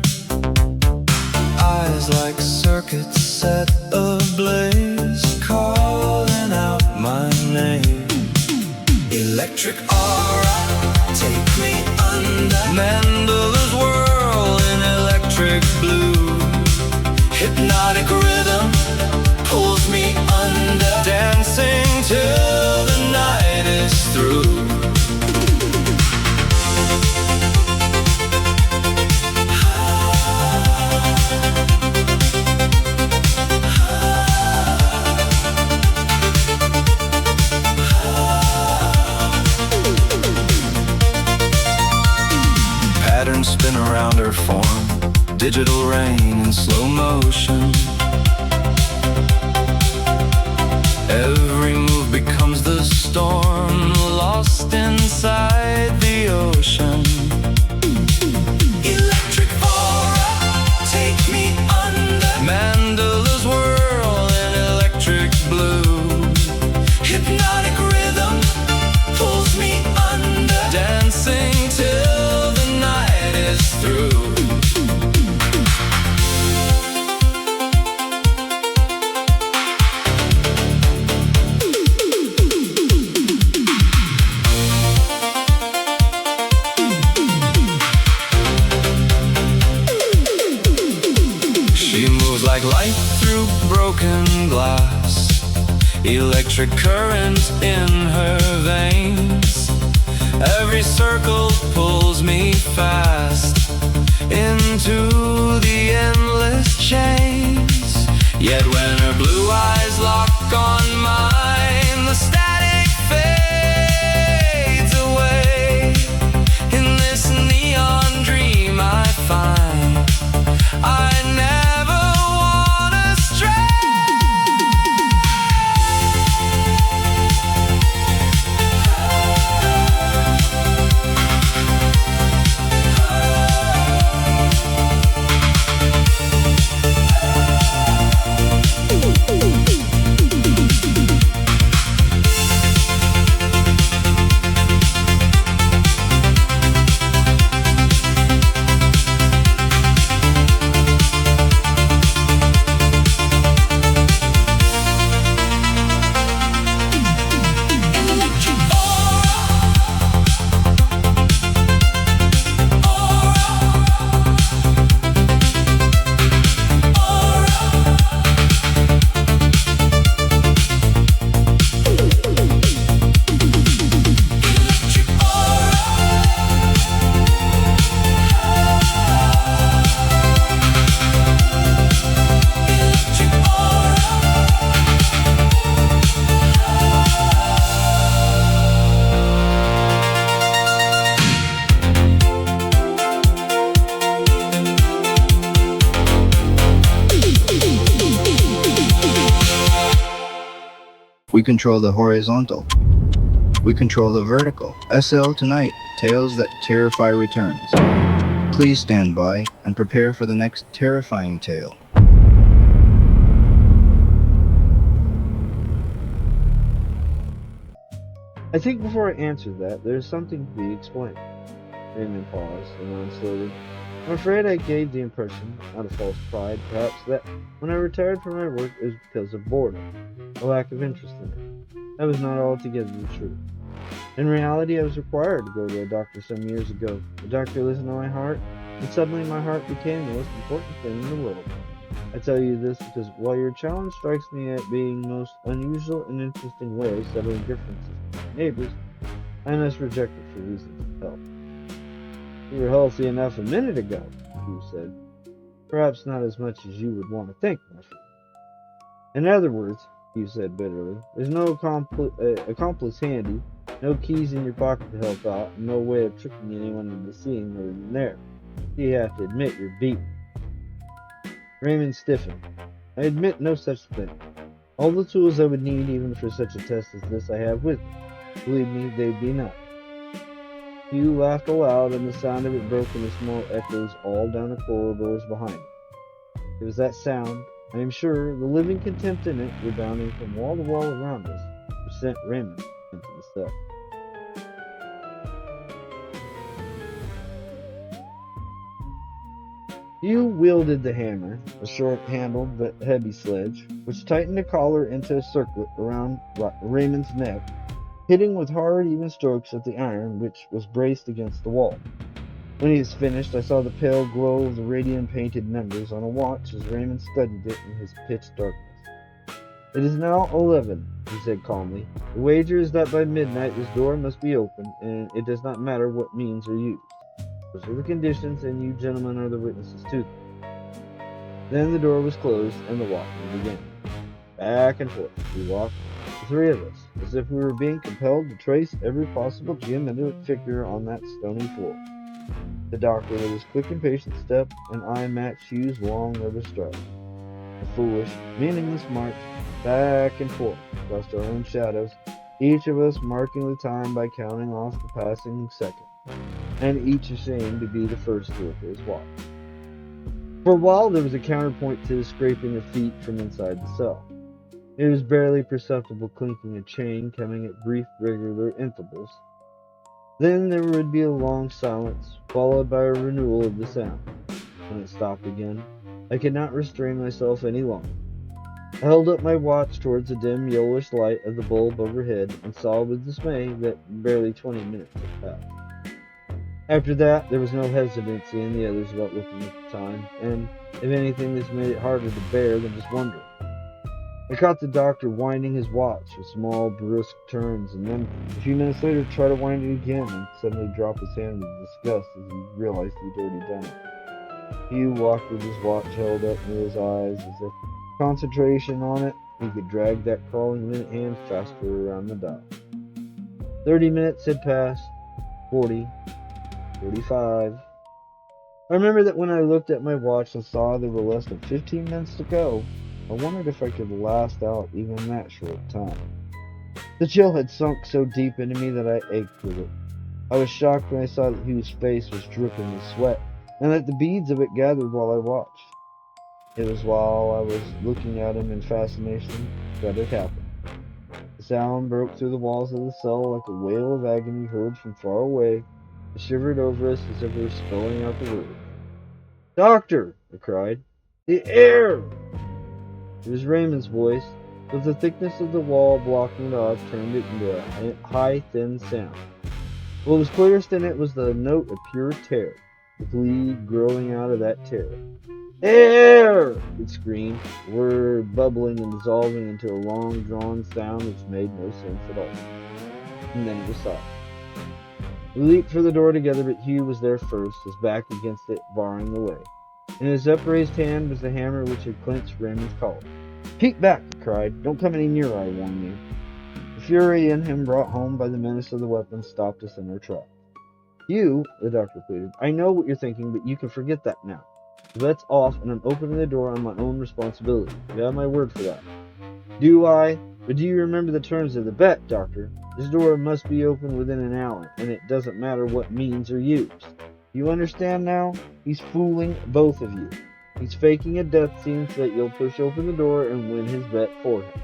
Eyes like circuits set ablaze, calling out my name. Electric aura, take me under. Mandela's whirl in electric blue. arms spin around her form. Digital rain in slow motion. Every move becomes the storm, lost inside the ocean. Electric aura, take me under. Mandela's whirl in electric blue. Hypnotic rhythm pulls me under. Dancing till the night is through. Like light through broken glass, electric current in her veins. Every circle pulls me fast into the endless chains. Yet when her blue eyes lock on mine, the static fades away. In this neon dream I find I never We control the horizontal. We control the vertical. SL tonight, Tales That Terrify returns. Please stand by and prepare for the next terrifying tale. I think before I answer that, there's something to be explained. Raymond paused and went on slowly. I'm afraid I gave the impression, out of false pride perhaps, that when I retired from my work it was because of boredom, a lack of interest in it. That was not altogether the truth. In reality, I was required to go to a doctor some years ago. The doctor listened to my heart, and suddenly my heart became the most important thing in the world. I tell you this because while your challenge strikes me as being the most unusual and interesting way of settling differences with my neighbors, I must reject it for reasons of health. You were healthy enough a minute ago, Hugh said. Perhaps not as much as you would want to think, my friend. In other words, Hugh said bitterly, there's no accomplice handy, no keys in your pocket to help out, and no way of tricking anyone into seeing whether you're there. You have to admit you're beaten. Raymond stiffened. I admit no such thing. All the tools I would need even for such a test as this I have with me. Believe me, they'd be enough. Hugh laughed aloud, and the sound of it broke into small echoes all down the corridors behind him. It was that sound, I am sure, the living contempt in it, rebounding from wall to wall around us, which sent Raymond into the cell. Hugh wielded the hammer, a short-handled but heavy sledge, which tightened the collar into a circlet around Raymond's neck, hitting with hard, even strokes at the iron which was braced against the wall. When he was finished, I saw the pale glow of the radium-painted numbers on a watch as Raymond studied it in his pitch darkness. It is now 11, he said calmly. The wager is that by midnight this door must be opened, and it does not matter what means are used. Those are the conditions, and you gentlemen are the witnesses to them. Then the door was closed, and the walking began. Back and forth we walked, the three of us, as if we were being compelled to trace every possible geometric figure on that stony floor. The doctor with his quick and patient step and I matched Hugh's long nervous stride. A foolish, meaningless march back and forth across our own shadows, each of us marking the time by counting off the passing seconds, and each ashamed to be the first to look at his watch. For a while there was a counterpoint to the scraping of feet from inside the cell. It was barely perceptible clinking of chain coming at brief, regular intervals. Then there would be a long silence, followed by a renewal of the sound. When it stopped again, I could not restrain myself any longer. I held up my watch towards the dim yellowish light of the bulb overhead and saw with dismay that barely 20 minutes had passed. After that, there was no hesitancy in the others about looking at the time, and if anything, this made it harder to bear than just wondering. I caught the doctor winding his watch with small, brusque turns, and then a few minutes later try to wind it again and suddenly drop his hand with disgust as he realized he'd already done it. Hugh walked with his watch held up near his eyes as if concentration on it, he could drag that crawling minute hand faster around the dial. 30 minutes had passed, 40, 45. I remember that when I looked at my watch and saw there were less than 15 minutes to go, I wondered if I could last out even that short time. The chill had sunk so deep into me that I ached with it. I was shocked when I saw that Hugh's face was dripping with sweat, and that the beads of it gathered while I watched. It was while I was looking at him in fascination that it happened. The sound broke through the walls of the cell like a wail of agony heard from far away. It shivered over us as if it were spelling out the words. "Doctor!" I cried. "The air!" It was Raymond's voice, but the thickness of the wall blocking it off turned it into a high, thin sound. What was clearest in it was the note of pure terror, the glee growing out of that terror. "Air!" it screamed, the word bubbling and dissolving into a long-drawn sound which made no sense at all. And then it was silent. We leaped for the door together, but Hugh was there first, his back against it, barring the way. In his upraised hand was the hammer which had clenched Raymond's collar. "Keep back!" he cried. "Don't come any nearer, I warn you." The fury in him, brought home by the menace of the weapon, stopped us in our tracks. "Hugh," the doctor pleaded, "I know what you're thinking, but you can forget that now. The bet's off, and I'm opening the door on my own responsibility. You have my word for that." "Do I? But do you remember the terms of the bet, Doctor? This door must be opened within an hour, and it doesn't matter what means are used. You understand now? He's fooling both of you. He's faking a death scene so that you'll push open the door and win his bet for him.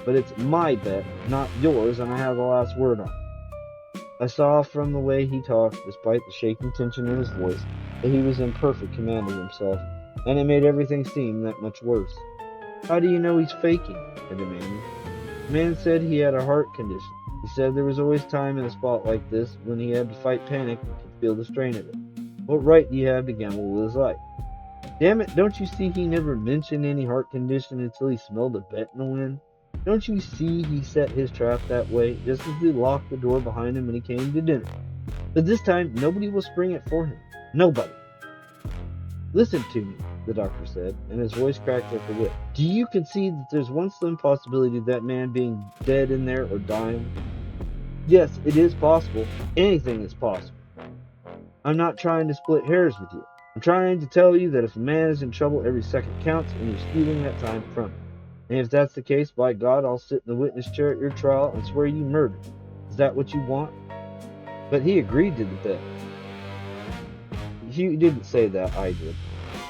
But it's my bet, not yours, and I have the last word on it." I saw from the way he talked, despite the shaking tension in his voice, that he was in perfect command of himself, and it made everything seem that much worse. "How do you know he's faking?" I demanded. The man said he had a heart condition. He said there was always time in a spot like this when he had to fight panic and could feel the strain of it. What right do you have to gamble with his life? Damn it, don't you see he never mentioned any heart condition until he smelled a bet in the wind? Don't you see he set his trap that way, just as he locked the door behind him when he came to dinner? But this time, nobody will spring it for him. Nobody. "Listen to me," the doctor said, and his voice cracked like a whip. "Do you concede that there's one slim possibility of that man being dead in there or dying? Yes, it is possible. Anything is possible. I'm not trying to split hairs with you. I'm trying to tell you that if a man is in trouble, every second counts, and you're stealing that time from him. And if that's the case, by God, I'll sit in the witness chair at your trial and swear you murdered. Is that what you want?" But he agreed to the bet. Hugh didn't say that, I did.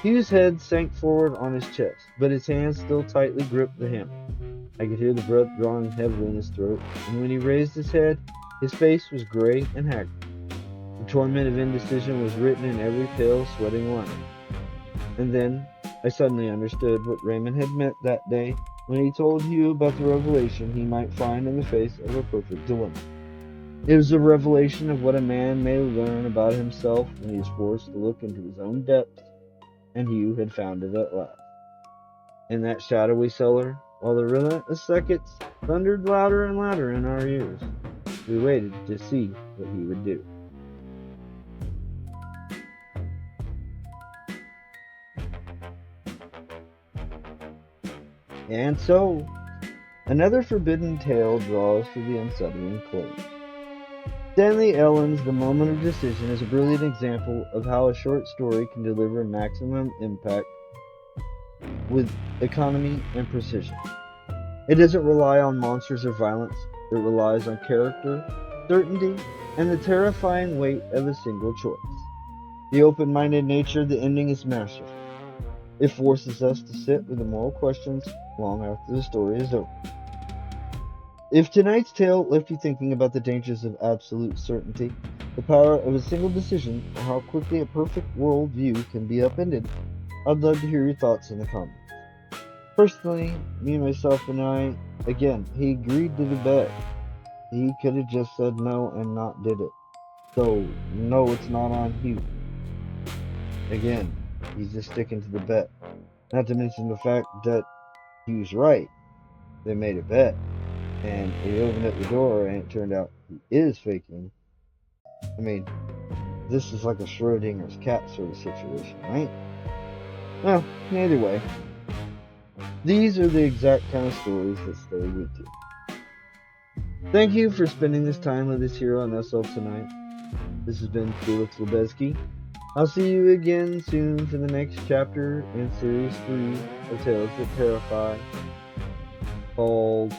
Hugh's head sank forward on his chest, but his hands still tightly gripped the hammer. I could hear the breath drawing heavily in his throat, and when he raised his head, his face was gray and haggard. The torment of indecision was written in every pale, sweating line. And then I suddenly understood what Raymond had meant that day when he told Hugh about the revelation he might find in the face of a perfect dilemma. It was a revelation of what a man may learn about himself when he is forced to look into his own depths, and Hugh had found it at last. In that shadowy cellar, while the relentless seconds thundered louder and louder in our ears, we waited to see what he would do. And so, another forbidden tale draws to the unsettling close. Stanley Ellin's The Moment of Decision is a brilliant example of how a short story can deliver maximum impact with economy and precision. It doesn't rely on monsters or violence, it relies on character, certainty, and the terrifying weight of a single choice. The open-minded nature of the ending is masterful. It forces us to sit with the moral questions long after the story is over. If tonight's tale left you thinking about the dangers of absolute certainty, the power of a single decision, or how quickly a perfect world view can be upended, I'd love to hear your thoughts in the comments. Personally, me, myself, and I, again, he agreed to the bet. He could have just said no and not did it. So, no, it's not on Hugh. Again, he's just sticking to the bet. Not to mention the fact that Hugh's right. They made a bet. And he opened up the door and it turned out he is faking. I mean, this is like a Schrodinger's cat sort of situation, right? Well, either way, these are the exact kind of stories that stay with you. Thank you for spending this time with us here on SL Tonight. This has been Felix Lebeski. I'll see you again soon for the next chapter in Series 3 of Tales That Terrify, called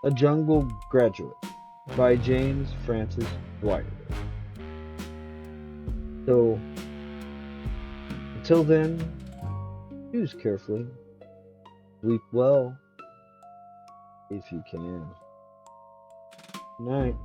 A Jungle Graduate by James Francis Dwyer. So, until then, choose carefully, sleep well, if you can. Good night.